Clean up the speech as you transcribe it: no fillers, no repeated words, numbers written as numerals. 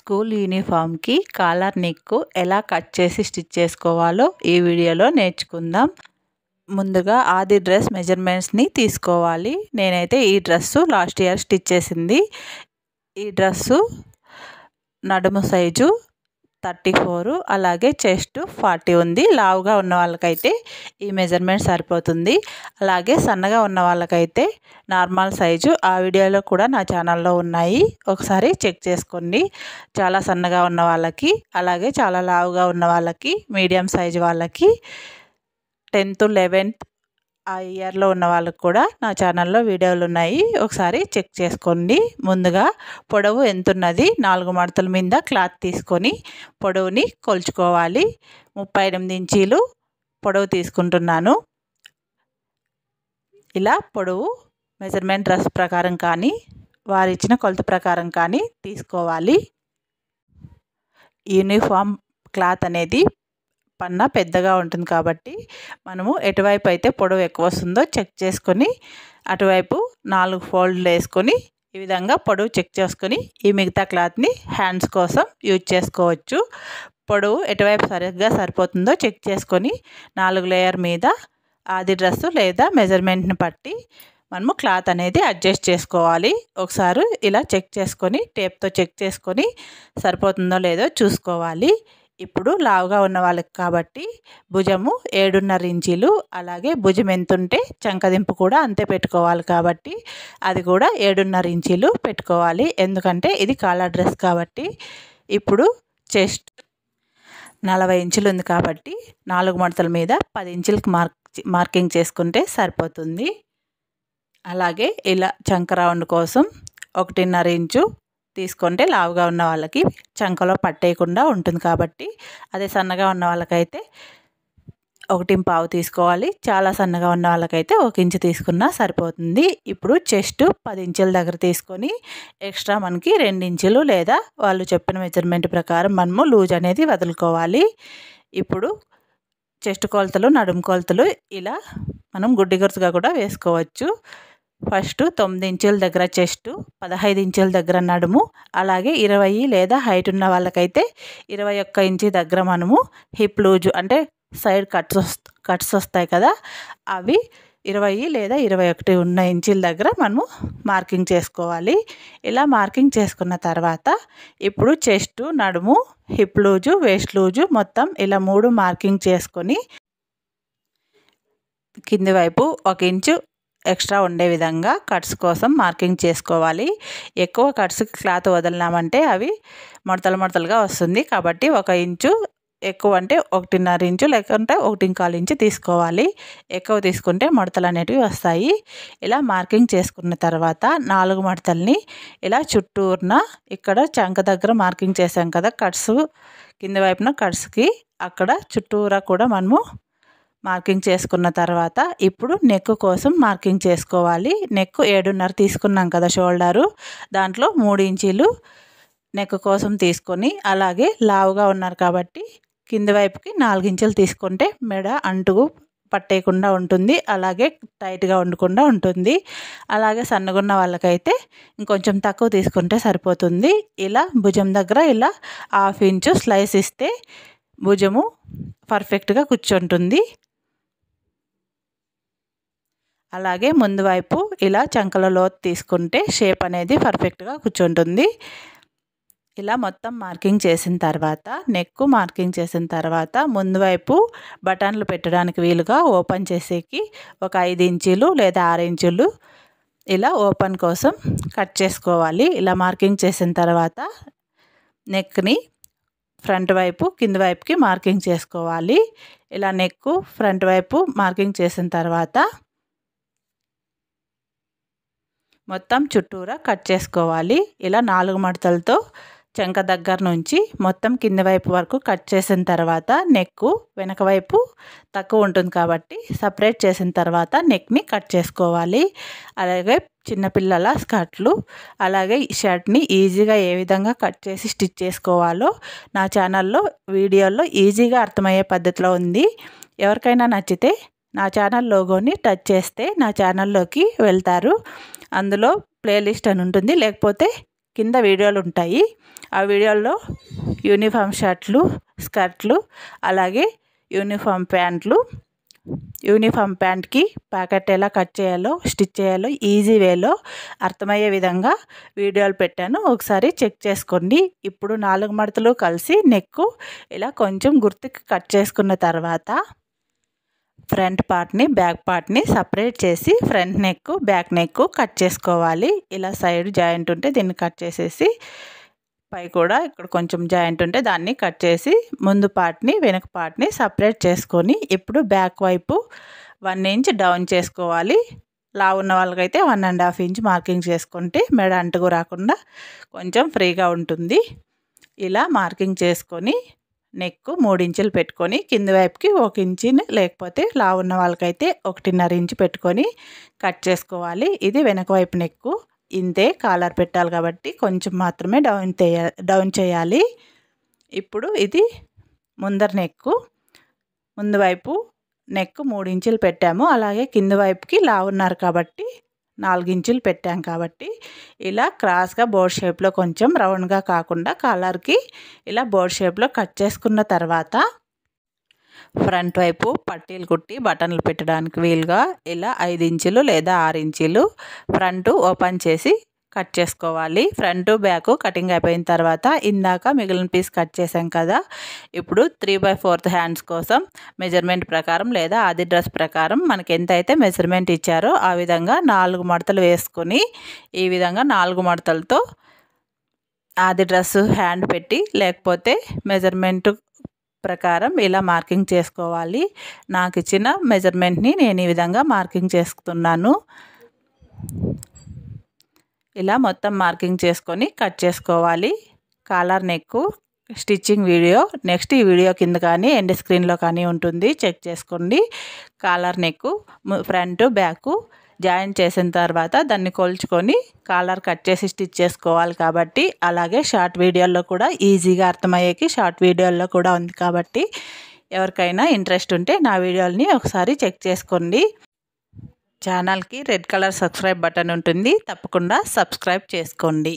School యూనిఫామ్‌కి collar neck ఎలా cut చేసి stitch చేసుకోవాలో ఈ వీడియోలో నేర్చుకుందాం. ముందుగా ఆది డ్రెస్ మెజర్మెంట్స్‌ని తీసుకోవాలి. నేనైతే ఈ డ్రెస్సు లాస్ట్ ఇయర్ స్టిచ్ చేసింది. ఈ డ్రెస్సు నడుము సైజు 34, అలాగే చెస్ట్ 40 ఉంది. లావుగా ఉన్న వాళ్ళకైతే ఈ మెజర్మెంట్ సరిపోతుంది. అలాగే సన్నగా ఉన్న వాళ్ళకైతే నార్మల్ సైజు ఆ వీడియోలో కూడా నా ఛానల్లో ఉన్నాయి, ఒకసారి చెక్ చేసుకోండి. చాలా సన్నగా ఉన్న వాళ్ళకి, అలాగే చాలా లావుగా ఉన్న వాళ్ళకి, మీడియం సైజు వాళ్ళకి, 10th 11th ఆ ఇయర్లో ఉన్న వాళ్ళకి కూడా నా ఛానల్లో వీడియోలు ఉన్నాయి, ఒకసారి చెక్ చేసుకోండి. ముందుగా పొడవు ఎంత ఉన్నది 4 మడతల మీద క్లాత్ తీసుకొని పొడవుని కొలుచుకోవాలి. 38 ఇంచీలు పొడవు తీసుకుంటున్నాను. ఇలా పొడవు మెజర్మెంట్ డ్రెస్ ప్రకారం కానీ వారు ఇచ్చిన కొలత ప్రకారం కానీ తీసుకోవాలి. యూనిఫామ్ క్లాత్ అనేది పన్నా పెద్దగా ఉంటుంది కాబట్టి మనము ఎటువైపు అయితే పొడవు ఎక్కువ వస్తుందో చెక్ చేసుకొని అటువైపు 4 ఫోల్డ్లు వేసుకొని ఈ విధంగా పొడవు చెక్ చేసుకొని ఈ మిగతా క్లాత్ని హ్యాండ్స్ కోసం యూజ్ చేసుకోవచ్చు. పొడవు ఎటువైపు సరిగ్గా సరిపోతుందో చెక్ చేసుకొని 4 లేయర్ మీద ఆది డ్రెస్సు లేదా మెజర్మెంట్ని బట్టి మనము క్లాత్ అనేది అడ్జస్ట్ చేసుకోవాలి. ఒకసారి ఇలా చెక్ చేసుకొని టేప్తో చెక్ చేసుకొని సరిపోతుందో లేదో చూసుకోవాలి. ఇప్పుడు లావుగా ఉన్న వాళ్ళకి కాబట్టి భుజము 7.5 ఇంచీలు, అలాగే భుజం ఎంత ఉంటే చంకదింపు కూడా అంతే పెట్టుకోవాలి కాబట్టి అది కూడా 7.5 ఇంచీలు పెట్టుకోవాలి. ఎందుకంటే ఇది కాలర్ డ్రెస్ కాబట్టి. ఇప్పుడు చెస్ట్ 40 ఇంచులు ఉంది కాబట్టి 4 మడతల మీద 10 ఇంచులకి మార్కింగ్ చేసుకుంటే సరిపోతుంది. అలాగే ఇలా చంక రౌండ్ కోసం 1.5 ఇంచు తీసుకుంటే లావుగా ఉన్న వాళ్ళకి చంకలో పట్టేయకుండా ఉంటుంది కాబట్టి, అదే సన్నగా ఉన్న వాళ్ళకైతే 1.5 తీసుకోవాలి. చాలా సన్నగా ఉన్న వాళ్ళకైతే 1 ఇంచు తీసుకున్నా సరిపోతుంది. ఇప్పుడు చెస్ట్ 10 ఇంచుల దగ్గర తీసుకొని ఎక్స్ట్రా మనకి 2 ఇంచులు లేదా వాళ్ళు చెప్పిన మెజర్మెంట్ ప్రకారం మనము లూజ్ అనేది వదులుకోవాలి. ఇప్పుడు చెస్ట్ కొలతలు, నడుము కొలతలు ఇలా మనం గుడ్డి గరుసుగా కూడా వేసుకోవచ్చు. ఫస్ట్ 9 ఇంచుల దగ్గర చెస్ట్, 15 ఇంచుల దగ్గర నడుము, అలాగే 20 లేదా హైట్ ఉన్న వాళ్ళకైతే 21 ఇంచు దగ్గర మనము హిప్ లూజు అంటే సైడ్ కట్స్ వస్తాయి కదా, అవి 20 లేదా 21 ఉన్న ఇంచుల దగ్గర మనము మార్కింగ్ చేసుకోవాలి. ఇలా మార్కింగ్ చేసుకున్న తర్వాత ఇప్పుడు చెస్ట్, నడుము, హిప్ లూజు, వేస్ట్ లూజు మొత్తం ఇలా 3 మార్కింగ్ చేసుకొని కింది వైపు 1 ఇంచు ఎక్స్ట్రా ఉండే విధంగా కట్స్ కోసం మార్కింగ్ చేసుకోవాలి. ఎక్కువ కట్స్ క్లాత్ వదిలినామంటే అవి ముడతలుగా వస్తుంది కాబట్టి 1 ఇంచు ఎక్కువ అంటే 1.5 ఇంచు లేకుంటే 1.25 ఇంచు తీసుకోవాలి. ఎక్కువ తీసుకుంటే ముడతలు అనేటివి వస్తాయి. ఇలా మార్కింగ్ చేసుకున్న తర్వాత 4 మడతల్ని ఇలా చుట్టూరున ఇక్కడ చంక దగ్గర మార్కింగ్ చేసాం కదా కట్స్, కింది వైపున కట్స్కి అక్కడ చుట్టూరా కూడా మనము మార్కింగ్ చేసుకున్న తర్వాత ఇప్పుడు నెక్ కోసం మార్కింగ్ చేసుకోవాలి. నెక్ 7.5 తీసుకున్నాం కదా షోల్డరు, దాంట్లో 3 ఇంచీలు నెక్ కోసం తీసుకొని, అలాగే లావుగా ఉన్నారు కాబట్టి కింది వైపుకి 4 ఇంచులు తీసుకుంటే మెడ అంటుకు పట్టేయకుండా ఉంటుంది, అలాగే టైట్గా ఉండకుండా ఉంటుంది. అలాగే సన్నగున్న వాళ్ళకైతే ఇంకొంచెం తక్కువ తీసుకుంటే సరిపోతుంది. ఇలా భుజం దగ్గర ఇలా 1/2 ఇంచు స్లైస్ ఇస్తే భుజము పర్ఫెక్ట్గా కూర్చుంటుంది. అలాగే ముందు వైపు ఇలా చంకల లోతు తీసుకుంటే షేప్ అనేది పర్ఫెక్ట్గా కూర్చుంటుంది. ఇలా మొత్తం మార్కింగ్ చేసిన తర్వాత నెక్ మార్కింగ్ చేసిన తర్వాత ముందు వైపు బటన్లు పెట్టడానికి వీలుగా ఓపెన్ చేసేకి ఒక 5 ఇంచీలు లేదా 6 ఇంచులు ఇలా ఓపెన్ కోసం కట్ చేసుకోవాలి. ఇలా మార్కింగ్ చేసిన తర్వాత నెక్ని ఫ్రంట్ వైపు కింది వైపుకి మార్కింగ్ చేసుకోవాలి. ఇలా నెక్ ఫ్రంట్ వైపు మార్కింగ్ చేసిన తర్వాత మొత్తం చుట్టూరా కట్ చేసుకోవాలి. ఇలా 4 మడతలతో చంక దగ్గర నుంచి మొత్తం కింది వైపు వరకు కట్ చేసిన తర్వాత నెక్ వెనక వైపు తక్కువ ఉంటుంది కాబట్టి సపరేట్ చేసిన తర్వాత నెక్ని కట్ చేసుకోవాలి. అలాగే చిన్నపిల్లల స్కర్ట్లు, అలాగే షర్ట్ని ఈజీగా ఏ విధంగా కట్ చేసి స్టిచ్ చేసుకోవాలో నా ఛానల్లో వీడియోలో ఈజీగా అర్థమయ్యే పద్ధతిలో ఉంది. ఎవరికైనా నచ్చితే నా ఛానల్ లోగోని టచ్ చేస్తే నా ఛానల్లోకి వెళ్తారు. అందులో ప్లేలిస్ట్ అని ఉంటుంది, లేకపోతే కింద వీడియోలు ఉంటాయి, ఆ వీడియోలో యూనిఫామ్ షర్ట్లు, స్కర్ట్లు, అలాగే యూనిఫామ్ ప్యాంట్లు, యూనిఫామ్ ప్యాంట్కి ప్యాకెట్ ఎలా కట్ చేయాలో, స్టిచ్ చేయాలో ఈజీ వేలో అర్థమయ్యే విధంగా వీడియోలు పెట్టాను. ఒకసారి చెక్ చేసుకోండి. ఇప్పుడు 4 మడతలు కలిసి నెక్ ఇలా కొంచెం గుర్తుకి కట్ చేసుకున్న తర్వాత ఫ్రంట్ పార్ట్ని, బ్యాక్ పార్ట్ని సపరేట్ చేసి front neck, back neck cut చేసుకోవాలి. ఇలా సైడ్ జాయింట్ ఉంటే దీన్ని కట్ చేసేసి, పై కూడా ఇక్కడ కొంచెం జాయింట్ ఉంటే దాన్ని కట్ చేసి ముందు పార్ట్ని, వెనక పార్ట్ని సపరేట్ చేసుకొని ఇప్పుడు బ్యాక్ వైపు 1 ఇంచ్ డౌన్ చేసుకోవాలి. లావు ఉన్న వాళ్ళకైతే 1.5 ఇంచ్ మార్కింగ్ చేసుకుంటే మెడ అంటుకు రాకుండా కొంచెం ఫ్రీగా ఉంటుంది. ఇలా మార్కింగ్ చేసుకొని నెక్ 3 ఇంచులు పెట్టుకొని కింది వైపుకి 1 ఇంచు, లేకపోతే లావు ఉన్న వాళ్ళకైతే 1.5 ఇంచు పెట్టుకొని కట్ చేసుకోవాలి. ఇది వెనక వైపు నెక్. ఇంతే కాలర్ పెట్టాలి కాబట్టి కొంచెం మాత్రమే డౌన్ చేయాలి. ఇప్పుడు ఇది ముందర నెక్. ముందు వైపు నెక్ 3 ఇంచులు పెట్టాము. అలాగే కింది వైపుకి లావు ఉన్నారు కాబట్టి 4 ఇంచులు పెట్టాం కాబట్టి ఇలా క్రాస్గా బోర్డ్ షేప్లో కొంచెం రౌండ్గా కాకుండా కాలర్కి ఇలా బోర్డ్ షేప్లో కట్ చేసుకున్న తర్వాత ఫ్రంట్ వైపు పట్టీలు కుట్టి బటన్లు పెట్టడానికి వీలుగా ఇలా 5 ఇంచులు లేదా 6 ఇంచులు ఫ్రంట్ ఓపెన్ చేసి కట్ చేసుకోవాలి. ఫ్రంట్ బ్యాక్ కటింగ్ అయిపోయిన తర్వాత ఇందాక మిగిలిన పీస్ కట్ చేసాం కదా, ఇప్పుడు 3/4 హ్యాండ్స్ కోసం మెజర్మెంట్ ప్రకారం లేదా ఆది డ్రెస్ ప్రకారం మనకి ఎంత అయితే మెజర్మెంట్ ఇచ్చారో ఆ విధంగా 4 మడతలు వేసుకొని ఈ విధంగా 4 మడతలతో ఆది డ్రెస్ హ్యాండ్ పెట్టి లేకపోతే మెజర్మెంట్ ప్రకారం ఇలా మార్కింగ్ చేసుకోవాలి. నాకు ఇచ్చిన మెజర్మెంట్ని నేను ఈ విధంగా మార్కింగ్ చేసుకున్నాను. ఇలా మొత్తం మార్కింగ్ చేసుకొని కట్ చేసుకోవాలి. Collar neck stitching video next ఈ వీడియో కింద కానీ ఎండ్ స్క్రీన్లో కానీ ఉంటుంది, చెక్ చేసుకోండి. Collar neck front back join చేసిన తర్వాత దాన్ని కొలుచుకొని కాలర్ కట్ చేసి స్టిచ్ చేసుకోవాలి కాబట్టి, అలాగే షార్ట్ వీడియోల్లో కూడా ఈజీగా అర్థమయ్యేకి షార్ట్ వీడియోల్లో కూడా ఉంది కాబట్టి ఎవరికైనా ఇంట్రెస్ట్ ఉంటే నా వీడియోని ఒకసారి చెక్ చేసుకోండి. ఛానల్కి రెడ్ కలర్ సబ్స్క్రైబ్ బటన్ ఉంటుంది, తప్పకుండా సబ్స్క్రైబ్ చేసుకోండి.